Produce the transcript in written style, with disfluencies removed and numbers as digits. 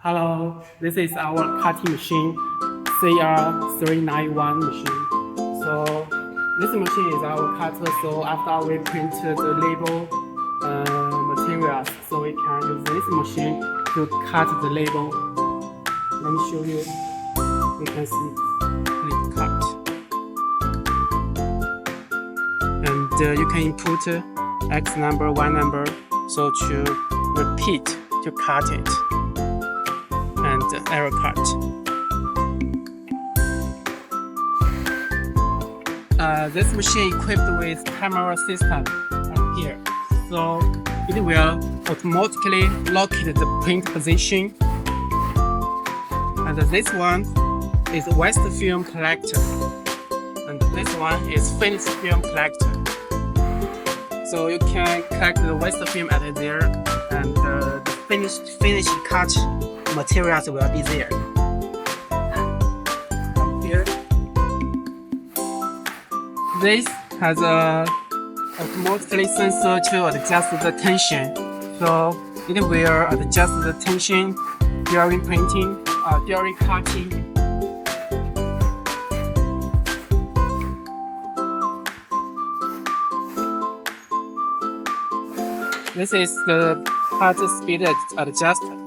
Hello, this is our cutting machine, CR391 machine. So this machine is our cutter. So after we print the label materials, so we can use this machine to cut the label. Let me show you. You can see click cut, and you can input X number, Y number, so to repeat to cut it. And error cut. This machine equipped with camera system here, so it will automatically locate the print position. And this one is waste film collector, and this one is finished film collector. So you can collect the waste film at there, and the finished cut materials will be there. Here, this has a automatically sensor to adjust the tension, so it will adjust the tension during printing, during cutting. This is the cut speed adjuster.